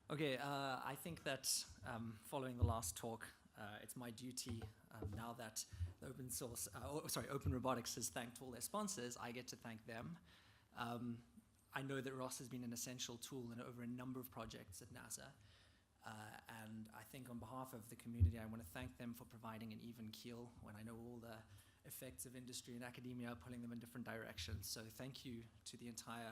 Okay, I think that following the last talk, it's my duty now that the Open Robotics has thanked all their sponsors, I get to thank them. I know that ROS has been an essential tool in over a number of projects at NASA. And I think on behalf of the community, I want to thank them for providing an even keel when I know all the effects of industry and academia are pulling them in different directions. So thank you to the entire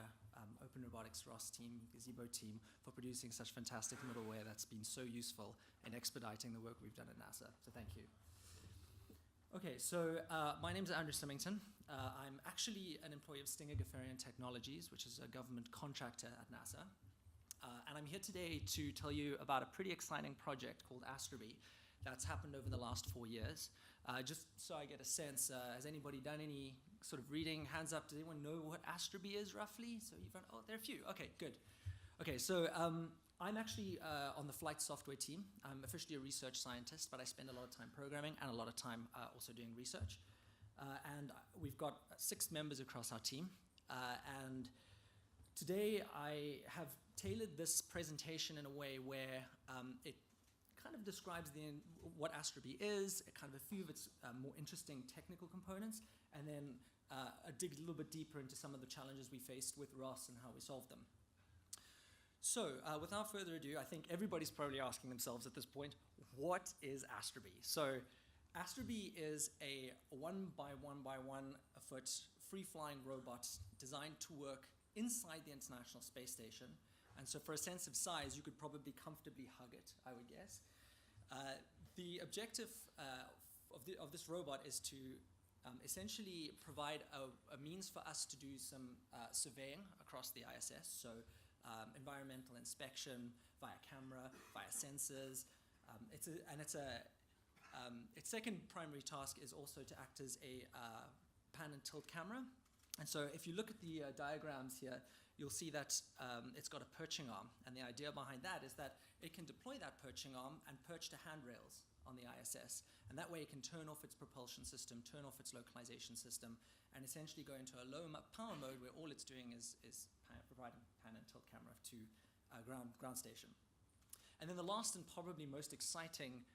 Open Robotics ROS team, Gazebo team, for producing such fantastic middleware that's been so useful in expediting the work we've done at NASA. So thank you. Okay, so my name is Andrew Symington. I'm actually an employee of Stinger Gaffarian Technologies, which is a government contractor at NASA. And I'm here today to tell you about a pretty exciting project called Astrobee that's happened over the last 4 years. Just so I get a sense, has anybody done any sort of reading? Hands up, does anyone know what Astrobee is roughly? So you've oh, there are a few. Okay, good. Okay, so I'm actually on the flight software team. I'm officially a research scientist, but I spend a lot of time programming and a lot of time also doing research. And we've got 6 members across our team. And today I have tailored this presentation in a way where it kind of describes what Astrobee is, kind of a few of its more interesting technical components, and then dig a little bit deeper into some of the challenges we faced with ROS and how we solved them. So without further ado, I think everybody's probably asking themselves at this point, what is Astrobee? So Astrobee is a 1 by 1 by 1 foot free-flying robot designed to work inside the International Space Station. And so for a sense of size, you could probably comfortably hug it, I would guess. The objective of this robot is to essentially provide a means for us to do some surveying across the ISS, so environmental inspection via camera, via sensors. Its second primary task is also to act as a pan and tilt camera. And so if you look at the diagrams here, you'll see that it's got a perching arm. And the idea behind that is that it can deploy that perching arm and perch to handrails on the ISS. And that way it can turn off its propulsion system, turn off its localization system, and essentially go into a low power mode where all it's doing is providing pan and tilt camera to ground station. And then the last and probably most exciting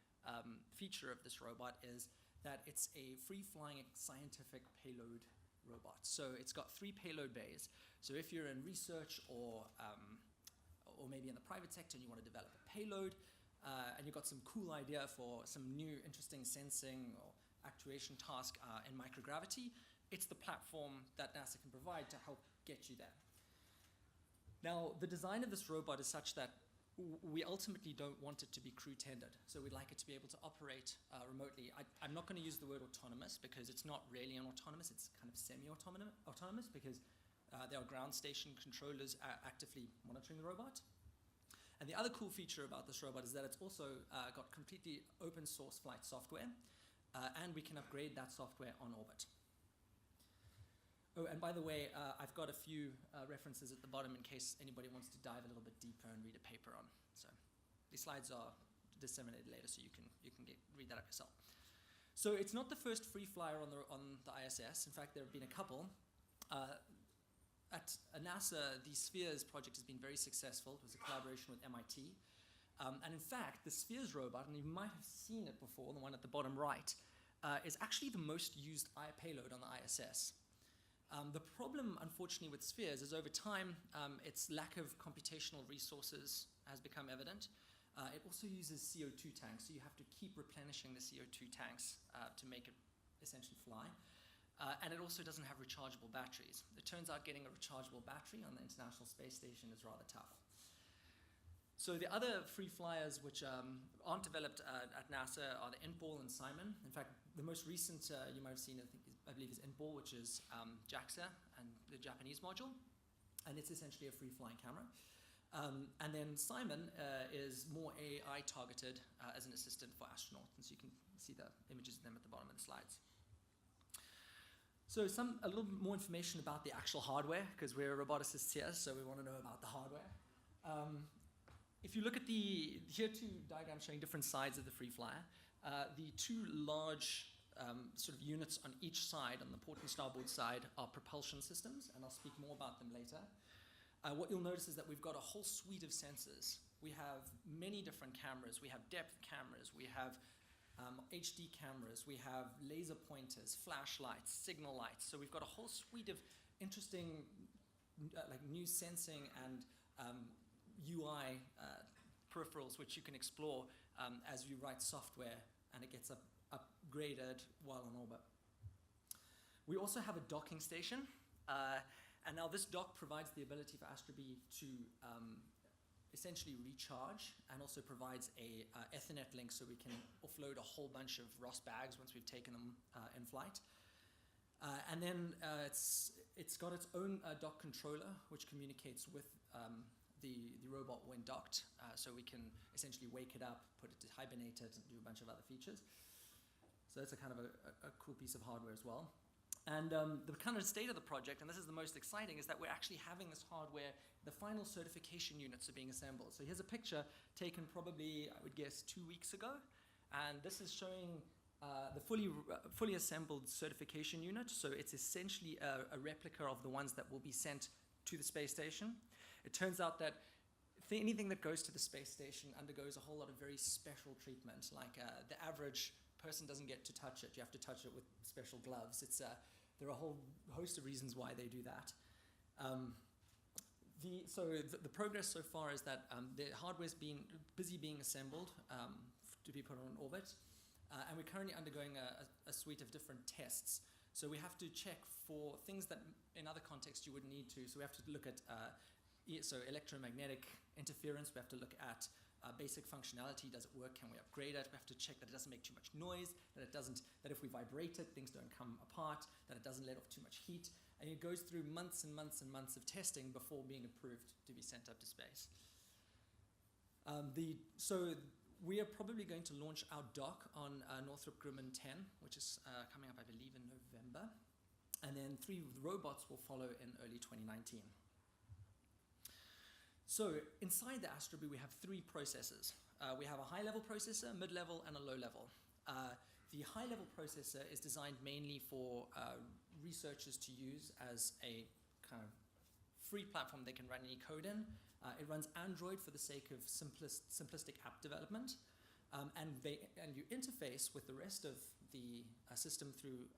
feature of this robot is that it's a free-flying scientific payload robot. So it's got 3 payload bays. So if you're in research or maybe in the private sector and you want to develop a payload and you've got some cool idea for some new interesting sensing or actuation task in microgravity, it's the platform that NASA can provide to help get you there. Now, the design of this robot is such that we ultimately don't want it to be crew-tended. So we'd like it to be able to operate remotely. I'm not going to use the word autonomous because it's not really an autonomous. It's kind of semi-autonomous because there are ground station controllers actively monitoring the robot. And the other cool feature about this robot is that it's also got completely open source flight software, and we can upgrade that software on orbit. Oh, and by the way, I've got a few references at the bottom in case anybody wants to dive a little bit deeper and read a paper on. So these slides are disseminated later, so you can read that up yourself. So it's not the first free flyer on the ISS. In fact, there have been a couple. At NASA, the SPHERES project has been very successful. It was a collaboration with MIT. And in fact, the SPHERES robot, and you might have seen it before, the one at the bottom right, is actually the most used payload on the ISS. The problem, unfortunately, with SPHERES is over time, its lack of computational resources has become evident. It also uses CO2 tanks, so you have to keep replenishing the CO2 tanks to make it essentially fly. And it also doesn't have rechargeable batteries. It turns out getting a rechargeable battery on the International Space Station is rather tough. So the other free flyers which aren't developed at NASA are the INTBALL and Simon. In fact, the most recent you might have seen, I believe, is INTBALL, which is JAXA and the Japanese module. And it's essentially a free-flying camera. And then Simon is more AI targeted as an assistant for astronauts. And so you can see the images of them at the bottom of the slides. So a little bit more information about the actual hardware, because we're roboticists here, so we want to know about the hardware. If you look at here are 2 diagrams showing different sides of the free flyer. The 2 large sort of units on each side, on the port and starboard side, are propulsion systems, and I'll speak more about them later. What you'll notice is that we've got a whole suite of sensors we have many different cameras. We have depth cameras, we have HD cameras, we have laser pointers, flashlights, signal lights. So we've got a whole suite of interesting like new sensing and UI peripherals which you can explore as you write software and it gets upgraded while on orbit. We also have a docking station, and now this dock provides the ability for Astrobee to essentially recharge, and also provides a Ethernet link so we can offload a whole bunch of ROS bags once we've taken them in flight. And then it's got its own dock controller which communicates with the robot when docked, so we can essentially wake it up, put it to hibernate it, and do a bunch of other features. So that's a kind of a cool piece of hardware as well. And the kind of state of the project, and this is the most exciting, is that we're actually having this hardware, the final certification units are being assembled. So here's a picture taken probably, I would guess, 2 weeks ago. And this is showing the fully assembled certification unit. So it's essentially a replica of the ones that will be sent to the space station. It turns out that anything that goes to the space station undergoes a whole lot of very special treatment. Like the average person doesn't get to touch it. You have to touch it with special gloves. There are a whole host of reasons why they do that. The progress so far is that the hardware's busy being assembled to be put on orbit, and we're currently undergoing a suite of different tests. So we have to check for things that in other contexts you wouldn't need to. So we have to look at electromagnetic interference. We have to look at basic functionality. Does it work? Can we upgrade it? We have to check that it doesn't make too much noise, that if we vibrate it, things don't come apart, that it doesn't let off too much heat. And it goes through months and months and months of testing before being approved to be sent up to space. So we are probably going to launch our dock on Northrop Grumman 10, which is coming up, I believe, in November. And then 3 robots will follow in early 2019. So inside the Astrobee, we have 3 processors. We have a high-level processor, mid-level, and a low-level. The high-level processor is designed mainly for researchers to use as a kind of free platform they can run any code in. It runs Android for the sake of simplistic app development, and you interface with the rest of the system through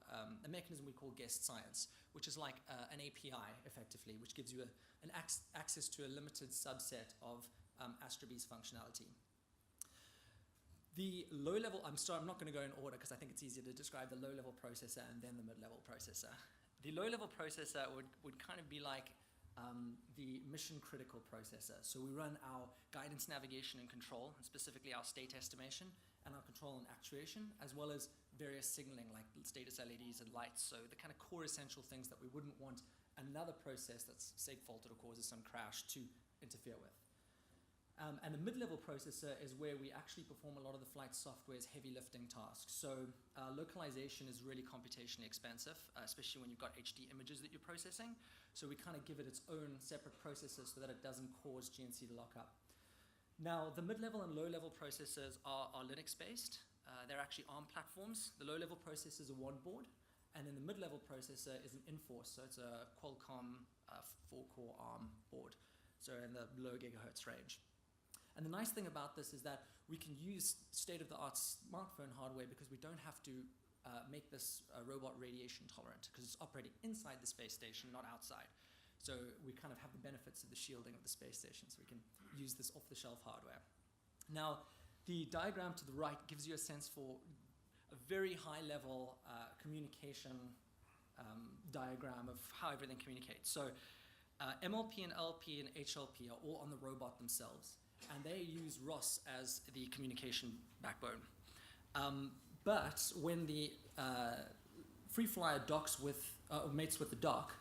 a mechanism we call guest science, which is like an API, effectively, which gives you access to a limited subset of Astrobee's functionality. The low-level, I'm not going to go in order because I think it's easier to describe the low-level processor and then the mid-level processor. The low-level processor would kind of be like the mission-critical processor. So we run our guidance, navigation, and control, and specifically our state estimation, and our control and actuation, as well as various signaling like status LEDs and lights. So the kind of core essential things that we wouldn't want another process that's, say, faulted or causes some crash to interfere with. And the mid-level processor is where we actually perform a lot of the flight software's heavy lifting tasks. So localization is really computationally expensive, especially when you've got HD images that you're processing. So we kind of give it its own separate processor so that it doesn't cause GNC to lock up. Now, the mid-level and low-level processors are Linux-based. They're actually ARM platforms. The low-level processor is a one board, and then the mid-level processor is an Inforce, so it's a Qualcomm 4-core ARM board, so in the low gigahertz range. And the nice thing about this is that we can use state-of-the-art smartphone hardware because we don't have to make this robot radiation tolerant, because it's operating inside the space station, not outside. So we kind of have the benefits of the shielding of the space station, so we can use this off-the-shelf hardware. Now, the diagram to the right gives you a sense for a very high-level communication diagram of how everything communicates. So MLP and LP and HLP are all on the robot themselves, and they use ROS as the communication backbone. But when the free flyer docks with, mates with the dock,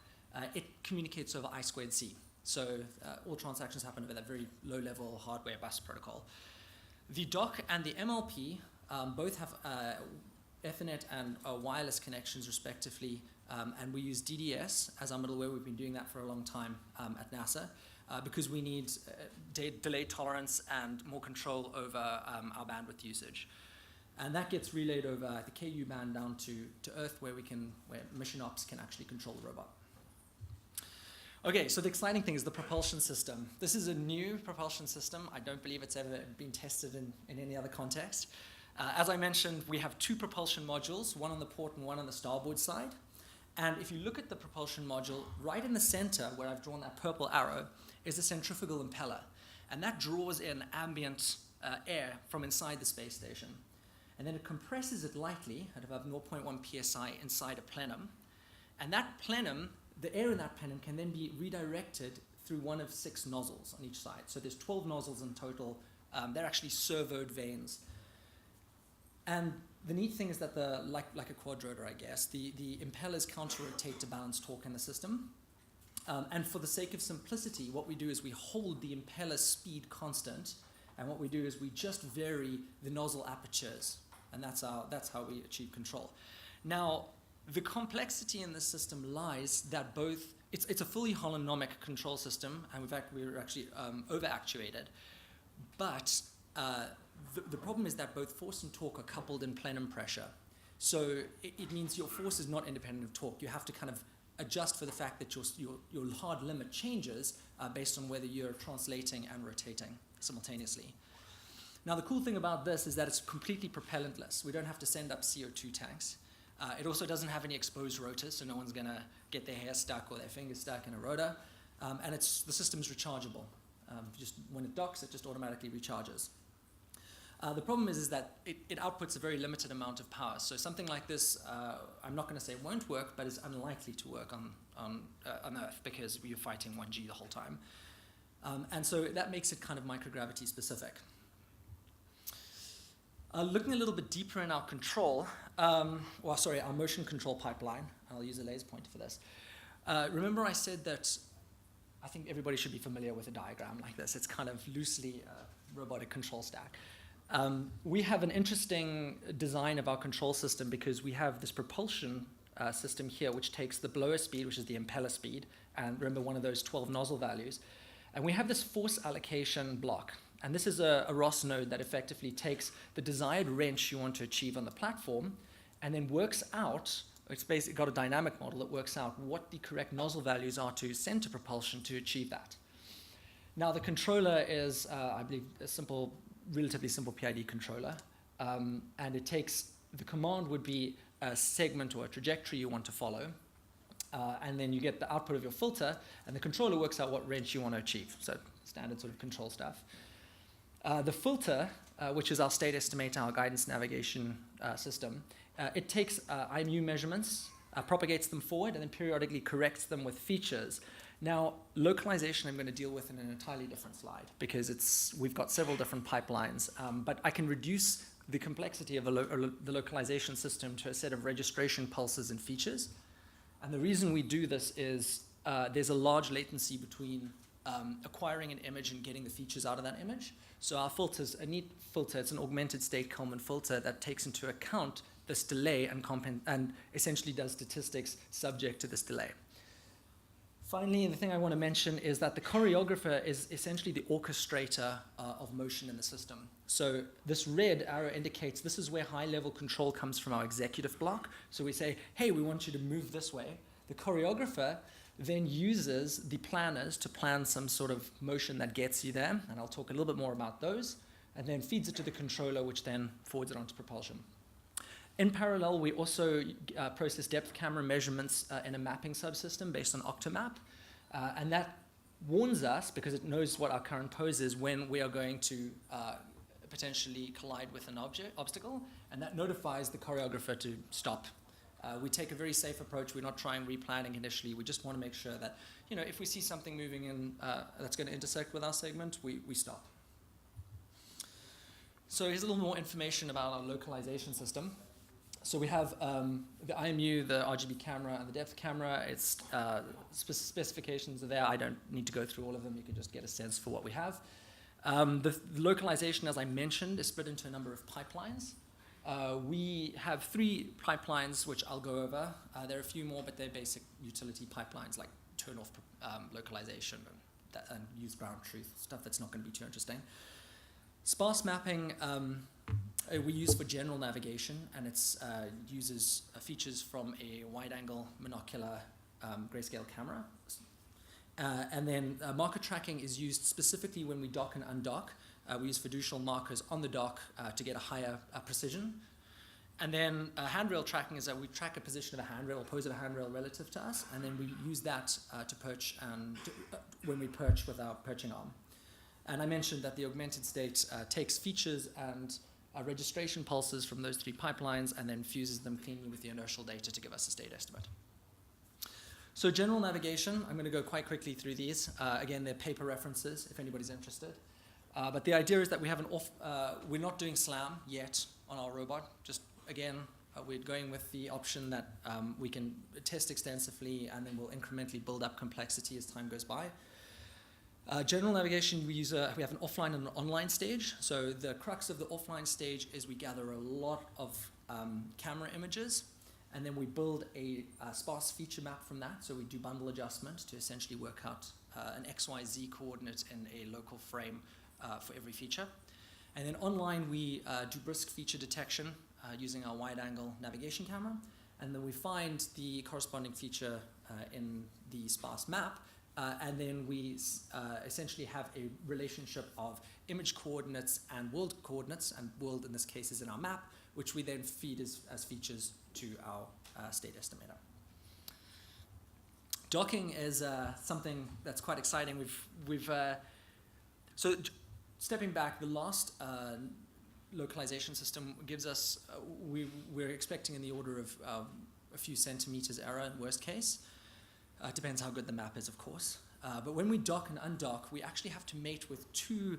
it communicates over I2C. So all transactions happen over that very low-level hardware bus protocol. The dock and the MLP both have Ethernet and wireless connections, respectively, and we use DDS as our middleware. We've been doing that for a long time at NASA because we need delay tolerance and more control over our bandwidth usage. And that gets relayed over the KU band down to Earth, where mission ops can actually control the robot. Okay, so the exciting thing is the propulsion system. This is a new propulsion system. I don't believe it's ever been tested in any other context. As I mentioned, we have two propulsion modules, one on the port and one on the starboard side. And if you look at the propulsion module, right in the center, where I've drawn that purple arrow, is a centrifugal impeller. And that draws in ambient air from inside the space station. And then it compresses it lightly at about 0.1 psi inside a plenum. And that plenum, the air in that plenum can then be redirected through one of 6 nozzles on each side. So there's 12 nozzles in total. They're actually servoed vanes. And the neat thing is that like a quadrotor, I guess, the impellers counter-rotate to balance torque in the system. And for the sake of simplicity, what we do is we hold the impeller speed constant, and what we do is we just vary the nozzle apertures, and that's how we achieve control. Now, the complexity in this system lies that it's a fully holonomic control system, and in fact we're actually over-actuated, but the problem is that both force and torque are coupled in plenum pressure. So it means your force is not independent of torque. You have to kind of adjust for the fact that your hard limit changes based on whether you're translating and rotating simultaneously. Now the cool thing about this is that it's completely propellantless. We don't have to send up CO2 tanks. It also doesn't have any exposed rotors, so no one's going to get their hair stuck or their fingers stuck in a rotor. And the system's rechargeable. Just when it docks, it just automatically recharges. The problem is that it outputs a very limited amount of power. So something like this, I'm not going to say it won't work, but it's unlikely to work on Earth because we're fighting 1G the whole time. And so that makes it kind of microgravity specific. Looking a little bit deeper in our control, our motion control pipeline. I'll use a laser pointer for this. Remember I said that I think everybody should be familiar with a diagram like this. It's kind of loosely a robotic control stack. We have an interesting design of our control system because we have this propulsion system here, which takes the blower speed, which is the impeller speed, and remember one of those 12 nozzle values. And we have this force allocation block. And this is a ROS node that effectively takes the desired wrench you want to achieve on the platform and then works out, it's basically got a dynamic model that works out what the correct nozzle values are to send to propulsion to achieve that. Now the controller is, I believe, a relatively simple PID controller. And it takes, the command would be a segment or a trajectory you want to follow. And then you get the output of your filter, and the controller works out what wrench you want to achieve. So standard sort of control stuff. The filter, which is our state estimator, our guidance navigation system, it takes IMU measurements, propagates them forward, and then periodically corrects them with features. Now, localization I'm going to deal with in an entirely different slide because we've got several different pipelines, but I can reduce the complexity of the localization system to a set of registration pulses and features. And the reason we do this is there's a large latency between acquiring an image and getting the features out of that image. So our filter's a neat filter. It's an augmented state Kalman filter that takes into account this delay and essentially does statistics subject to this delay. Finally, the thing I want to mention is that the choreographer is essentially the orchestrator of motion in the system. So this red arrow indicates this is where high-level control comes from our executive block. So we say, hey, we want you to move this way. The choreographer then uses the planners to plan some sort of motion that gets you there, and I'll talk a little bit more about those, and then feeds it to the controller, which then forwards it onto propulsion. In parallel, we also process depth camera measurements in a mapping subsystem based on Octomap, and that warns us, because it knows what our current pose is, when we are going to potentially collide with an obstacle, and that notifies the choreographer to stop. We take a very safe approach. We're not trying replanning initially. We just want to make sure that, if we see something moving in that's going to intersect with our segment, we stop. So here's a little more information about our localization system. So we have the IMU, the RGB camera, and the depth camera. Its specifications are there. I don't need to go through all of them. You can just get a sense for what we have. The localization, as I mentioned, is split into a number of pipelines. We have 3 pipelines, which I'll go over. There are a few more, but they're basic utility pipelines, like turn-off localization and use ground truth, stuff that's not going to be too interesting. Sparse mapping we use for general navigation, and it uses features from a wide-angle monocular grayscale camera. And then marker tracking is used specifically when we dock and undock. We use fiducial markers on the dock to get a higher precision. And then handrail tracking is that we track a position of a handrail or pose of a handrail relative to us, and then we use that to perch and when we perch with our perching arm. And I mentioned that the augmented state takes features and registration pulses from those three pipelines and then fuses them cleanly with the inertial data to give us a state estimate. So general navigation, I'm going to go quite quickly through these. Again, they're paper references if anybody's interested. But the idea is that we have we're not doing SLAM yet on our robot. Just again, we're going with the option that we can test extensively and then we'll incrementally build up complexity as time goes by. General navigation, we have an offline and an online stage. So the crux of the offline stage is we gather a lot of camera images, and then we build a sparse feature map from that. So we do bundle adjustment to essentially work out an XYZ coordinate in a local frame for every feature. And then online, we do brisk feature detection using our wide-angle navigation camera. And then we find the corresponding feature in the sparse map. And then we essentially have a relationship of image coordinates and world coordinates, and world in this case is in our map, which we then feed as features to our state estimator. Docking is something that's quite exciting. So stepping back, the last localization system gives us, we're expecting in the order of a few centimeters error in worst case. Depends how good the map is, of course. But when we dock and undock, we actually have to mate with two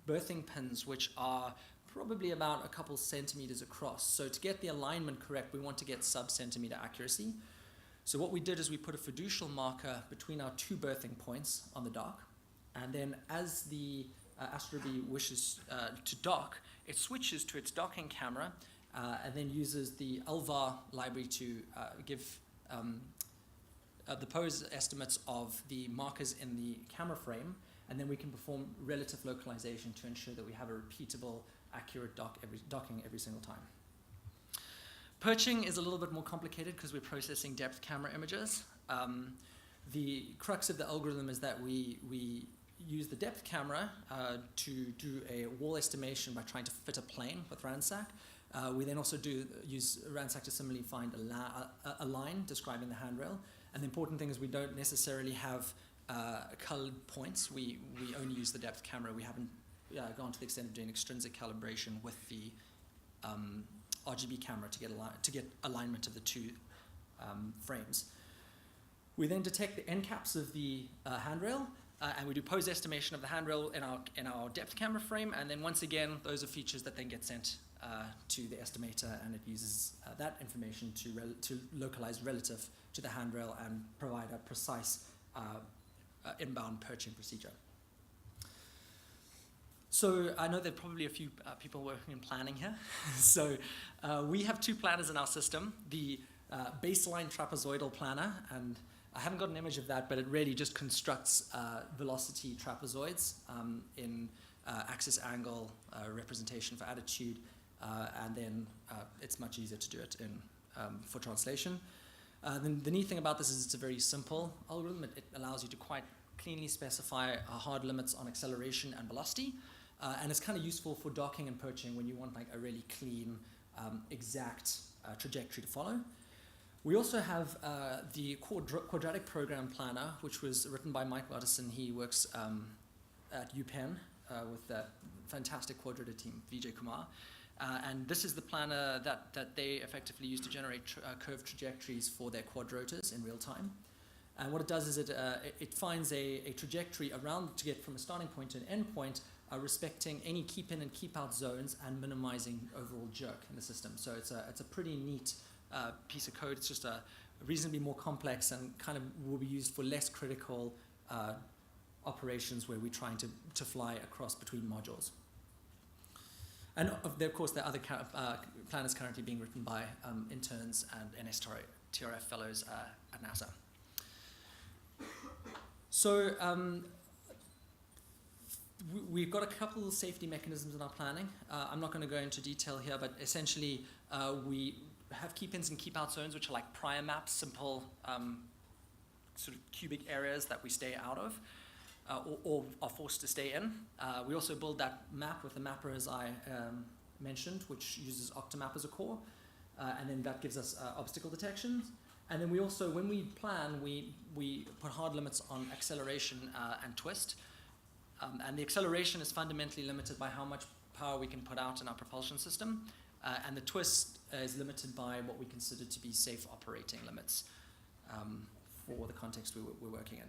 berthing pins, which are probably about a couple centimeters across. So to get the alignment correct, we want to get sub-centimeter accuracy. So what we did is we put a fiducial marker between our two berthing points on the dock. And then as the Astrobee wishes to dock, it switches to its docking camera and then uses the LVAR library to give the pose estimates of the markers in the camera frame, and then we can perform relative localization to ensure that we have a repeatable, accurate docking every single time. Perching is a little bit more complicated because we're processing depth camera images. The crux of the algorithm is that we use the depth camera to do a wall estimation by trying to fit a plane with RANSAC. We then also use RANSAC to similarly find a line describing the handrail. And the important thing is we don't necessarily have colored points. We only use the depth camera. We haven't gone to the extent of doing extrinsic calibration with the RGB camera to get alignment of the two frames. We then detect the end caps of the handrail, and we do pose estimation of the handrail in our depth camera frame. And then once again, those are features that then get sent to the estimator, and it uses that information to localize relative to the handrail and provide a precise inbound perching procedure. So I know there are probably a few people working in planning here. So we have two planners in our system, the baseline trapezoidal planner, and I haven't got an image of that, but it really just constructs velocity trapezoids in axis angle representation for attitude, and then it's much easier to do it for translation. The neat thing about this is it's a very simple algorithm. It allows you to quite cleanly specify hard limits on acceleration and velocity, and it's kind of useful for docking and perching when you want like a really clean, exact trajectory to follow. We also have the quadratic program planner, which was written by Mike Watterson. He works at UPenn with the fantastic quadratic team, Vijay Kumar. And this is the planner that they effectively use to generate curved trajectories for their quadrotors in real time. And what it does is it finds a trajectory around to get from a starting point to an end point, respecting any keep in and keep out zones and minimizing overall jerk in the system. So it's a pretty neat piece of code. It's just a reasonably more complex and kind of will be used for less critical operations where we're trying to fly across between modules. And of course, there are other planners currently being written by interns and NSTRF fellows at NASA. So we've got a couple of safety mechanisms in our planning. I'm not going to go into detail here, but essentially we have keep-ins and keep-out zones, which are like prior maps, simple sort of cubic areas that we stay out of or are forced to stay in. We also build that map with the mapper, as I mentioned, which uses Octomap as a core, and then that gives us obstacle detections. And then we also, when we plan, we put hard limits on acceleration and twist. And the acceleration is fundamentally limited by how much power we can put out in our propulsion system. And the twist is limited by what we consider to be safe operating limits for the context we're working in.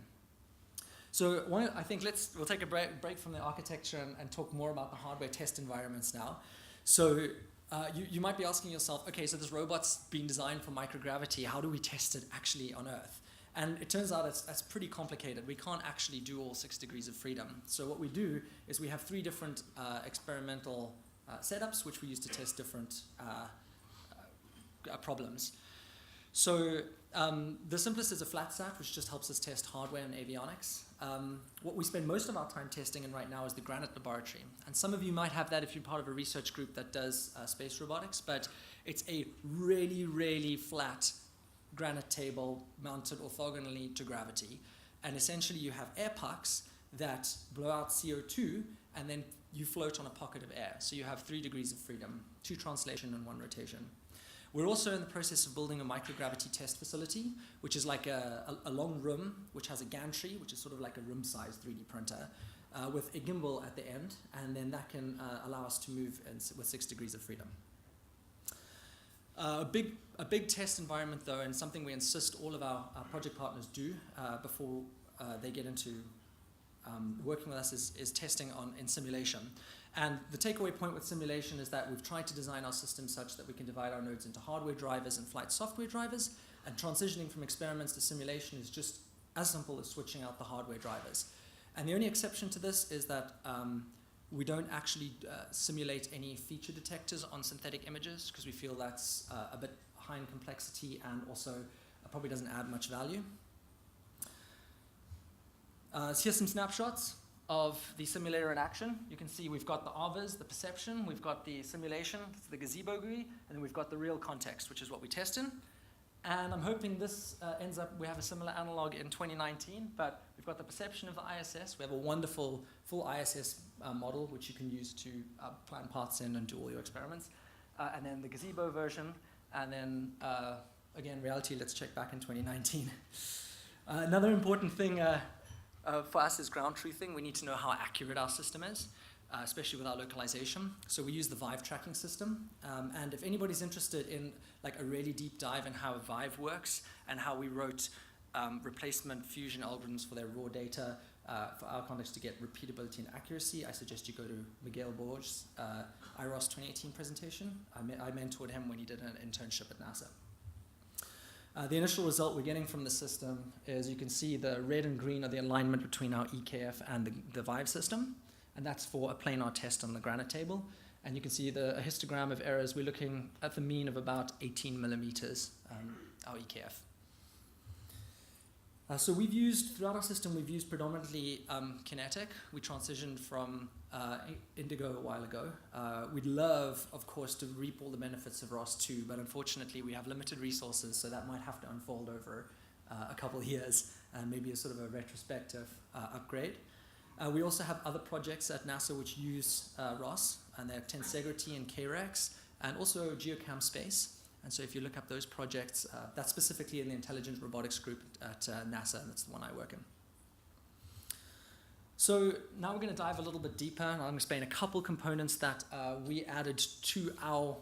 So I think we'll take a break from the architecture and talk more about the hardware test environments now. So you might be asking yourself, okay, so this robot's been designed for microgravity. How do we test it actually on Earth? And it turns out it's pretty complicated. We can't actually do all 6 degrees of freedom. So what we do is we have 3 different experimental setups which we use to test different problems. So the simplest is a flat sat, which just helps us test hardware and avionics. What we spend most of our time testing in right now is the Granite Laboratory. And some of you might have that if you're part of a research group that does space robotics, but it's a really, really flat granite table mounted orthogonally to gravity. And essentially you have air pucks that blow out CO2, and then you float on a pocket of air. So you have 3 degrees of freedom, 2 translation and 1 rotation. We're also in the process of building a microgravity test facility, which is like a long room, which has a gantry, which is sort of like a room-sized 3D printer, with a gimbal at the end, and then that can allow us to move with 6 degrees of freedom. A big test environment, though, and something we insist all of our project partners do before they get into working with us is testing in simulation. And the takeaway point with simulation is that we've tried to design our system such that we can divide our nodes into hardware drivers and flight software drivers, and transitioning from experiments to simulation is just as simple as switching out the hardware drivers. And the only exception to this is that we don't actually simulate any feature detectors on synthetic images because we feel that's a bit high in complexity and also probably doesn't add much value. So here's some snapshots of the simulator in action. You can see we've got the RVers, the perception, we've got the simulation, the gazebo GUI, and then we've got the real context, which is what we test in. And I'm hoping this ends up, we have a similar analog in 2019, but we've got the perception of the ISS. We have a wonderful full ISS model, which you can use to plan parts in and do all your experiments. And then the gazebo version, and then, again, reality, let's check back in 2019. Another important thing for us is ground truthing. We need to know how accurate our system is, especially with our localization. So we use the Vive tracking system. And if anybody's interested in like a really deep dive in how Vive works and how we wrote replacement fusion algorithms for their raw data for our context to get repeatability and accuracy, I suggest you go to Miguel Borges' ROS2018 presentation. I mentored him when he did an internship at NASA. The initial result we're getting from the system is you can see the red and green are the alignment between our EKF and the Vive system, and that's for a planar test on the Granite table. And you can see a histogram of errors. We're looking at the mean of about 18 millimeters, our EKF. So we've used, throughout our system, we've used predominantly kinetic. We transitioned from Indigo a while ago. We'd love, of course, to reap all the benefits of ROS2, but unfortunately we have limited resources, so that might have to unfold over a couple of years and maybe a sort of a retrospective upgrade. We also have other projects at NASA which use ROS, and they're Tensegrity and KREX, and also Geocam Space. And so if you look up those projects, that's specifically in the Intelligent Robotics group at NASA, and that's the one I work in. So now we're going to dive a little bit deeper, and I'm going to explain a couple components that we added to our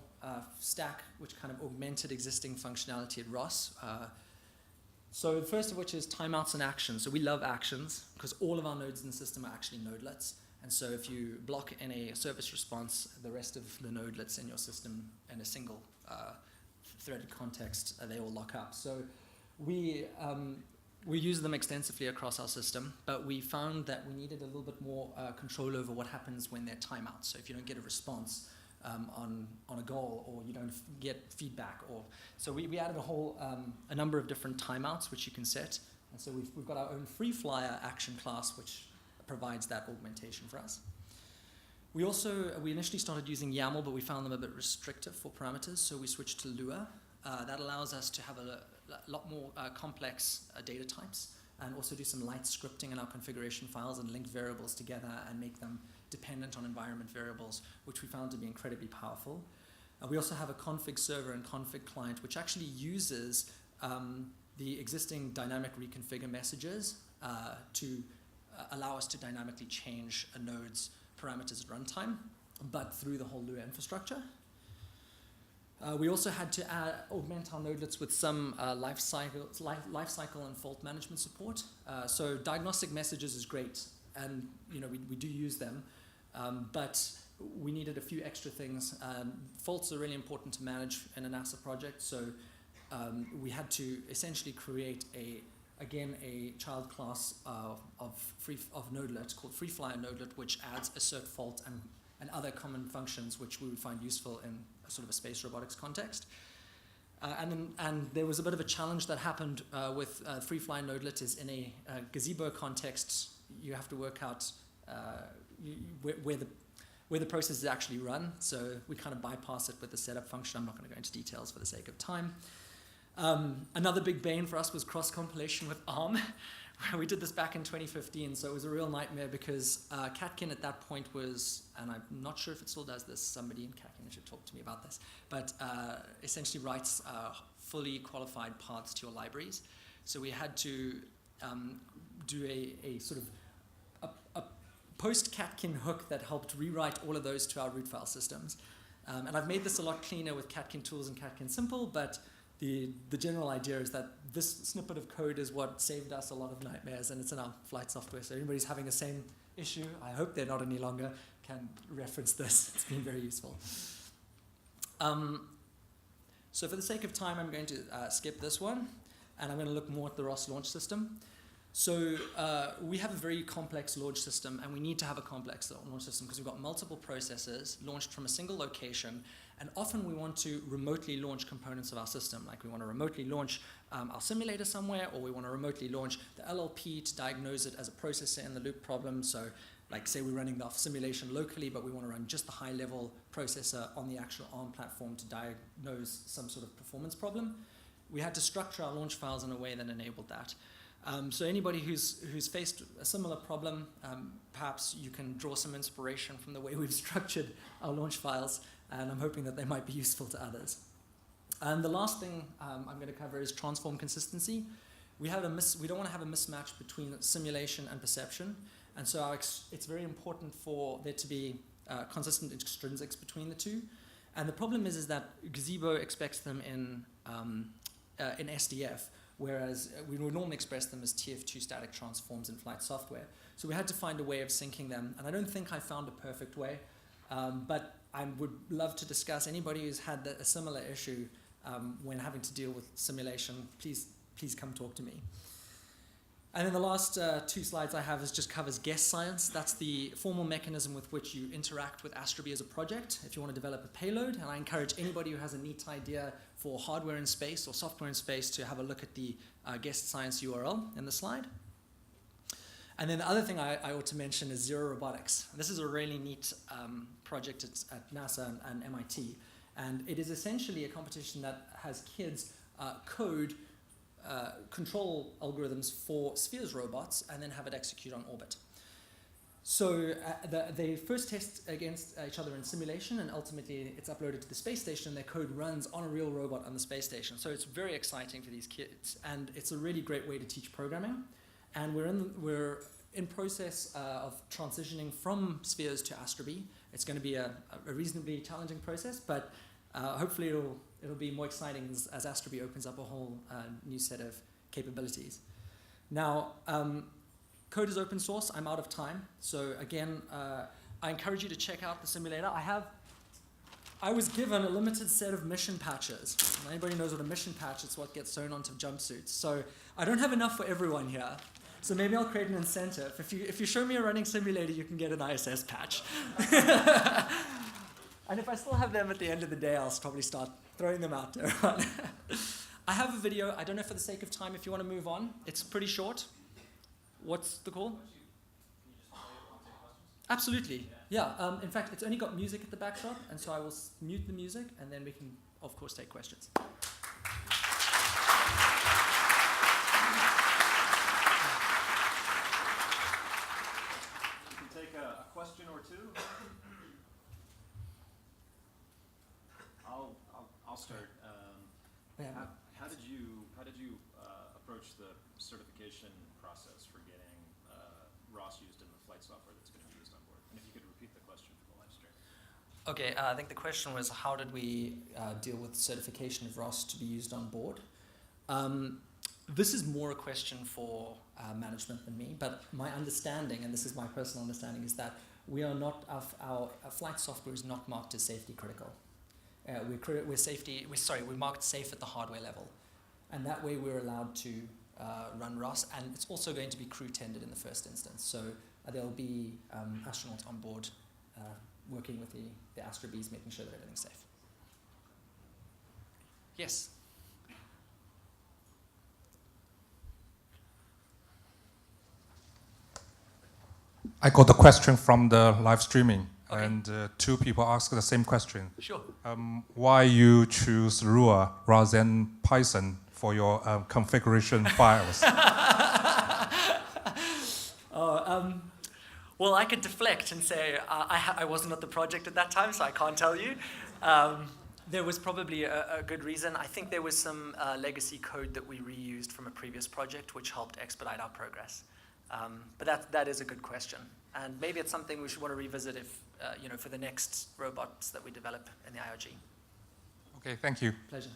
stack, which kind of augmented existing functionality at ROS. So the first of which is timeouts and actions. So we love actions because all of our nodes in the system are actually nodelets. And so if you block in a service response, the rest of the nodelets in your system in a single threaded context, they all lock up. So we use them extensively across our system, but we found that we needed a little bit more control over what happens when they're timeouts. So if you don't get a response on a goal, or you don't get feedback, so we added a number of different timeouts which you can set. And so we've got our own free flyer action class which provides that augmentation for us. We initially started using YAML, but we found them a bit restrictive for parameters, so we switched to Lua. that allows us to have a lot more complex data types, and also do some light scripting in our configuration files and link variables together and make them dependent on environment variables, which we found to be incredibly powerful. We also have a config server and config client, which actually uses the existing dynamic reconfigure messages to allow us to dynamically change a node's parameters at runtime, but through the whole Lua infrastructure. We also had to augment our nodelets with some life cycle and fault management support. So diagnostic messages is great, and we do use them, but we needed a few extra things. Faults are really important to manage in a NASA project, so we had to essentially create a child class of nodelet called FreeFlyer nodelet, which adds assert fault and other common functions which we would find useful in a sort of a space robotics context. And there was a bit of a challenge that happened with FreeFlyer nodelet is in a gazebo context. You have to work out where the process is actually run. So we kind of bypass it with the setup function. I'm not going to go into details for the sake of time. Another big bane for us was cross-compilation with ARM. We did this back in 2015, so it was a real nightmare because Catkin at that point was, and I'm not sure if it still does this, somebody in Catkin should talk to me about this, but essentially writes fully qualified paths to your libraries. So we had to do a sort of a post-Catkin hook that helped rewrite all of those to our root file systems. And I've made this a lot cleaner with Catkin tools and Catkin simple, but the general idea is that this snippet of code is what saved us a lot of nightmares, and it's in our flight software. So anybody's having the same issue, I hope they're not any longer, can reference this. It's been very useful. So for the sake of time, I'm going to skip this one, and I'm going to look more at the ROS launch system. So we have a very complex launch system, and we need to have a complex launch system because we've got multiple processors launched from a single location, and often we want to remotely launch components of our system. Like we want to remotely launch our simulator somewhere, or we want to remotely launch the LLP to diagnose it as a processor in the loop problem. So like say we're running the simulation locally, but we want to run just the high-level processor on the actual ARM platform to diagnose some sort of performance problem. We had to structure our launch files in a way that enabled that. So anybody who's faced a similar problem, perhaps you can draw some inspiration from the way we've structured our launch files, and I'm hoping that they might be useful to others. And the last thing I'm going to cover is transform consistency. We don't want to have a mismatch between simulation and perception, and so it's very important for there to be consistent extrinsics between the two. And the problem is that Gazebo expects them in SDF, whereas we would normally express them as TF2 static transforms in flight software. So we had to find a way of syncing them, and I don't think I found a perfect way, but I would love to discuss. Anybody who's had a similar issue when having to deal with simulation, please come talk to me. And then the last two slides I have just covers guest science. That's the formal mechanism with which you interact with Astrobee as a project if you want to develop a payload. And I encourage anybody who has a neat idea for hardware in space or software in space to have a look at the guest science URL in the slide. And then the other thing I ought to mention is Zero Robotics. This is a really neat project at NASA and MIT. And it is essentially a competition that has kids code control algorithms for Spheres robots and then have it execute on orbit. So they first test against each other in simulation, and ultimately it's uploaded to the space station, and their code runs on a real robot on the space station. So it's very exciting for these kids, and it's a really great way to teach programming. And we're in process of transitioning from Spheres to Astrobee. It's going to be a reasonably challenging process, but hopefully it'll be more exciting as Astrobee opens up a whole new set of capabilities. Now, code is open source. I'm out of time. So again, I encourage you to check out the simulator. I was given a limited set of mission patches. Anybody knows what a mission patch is? It's what gets sewn onto jumpsuits. So I don't have enough for everyone here. So maybe I'll create an incentive. If you show me a running simulator, you can get an ISS patch. And if I still have them at the end of the day, I'll probably start throwing them out there. I have a video. I don't know, for the sake of time, if you want to move on. It's pretty short. What's the call? Absolutely. Yeah. In fact, it's only got music at the backdrop, and so I will mute the music, and then we can, of course, take questions. question or two? I'll start. How did you approach the certification process for getting ROS used in the flight software that's going to be used on board? And if you could repeat the question for the live stream. Okay, I think the question was how did we deal with certification of ROS to be used on board? This is more a question for management than me, but my understanding, and this is my personal understanding, is that we are not, our flight software is not marked as safety critical. We're marked safe at the hardware level. And that way we're allowed to run ROS, and it's also going to be crew tended in the first instance. So there'll be astronauts on board working with the Astrobees, making sure that everything's safe. Yes? I got a question from the live streaming, okay. And two people asked the same question. Sure. Why you choose Lua rather than Python for your configuration files? Well, I could deflect and say I wasn't at the project at that time, so I can't tell you. There was probably a good reason. I think there was some legacy code that we reused from a previous project, which helped expedite our progress. But that is a good question, and maybe it's something we should want to revisit if for the next robots that we develop in the IRG. Okay, thank you. Pleasure.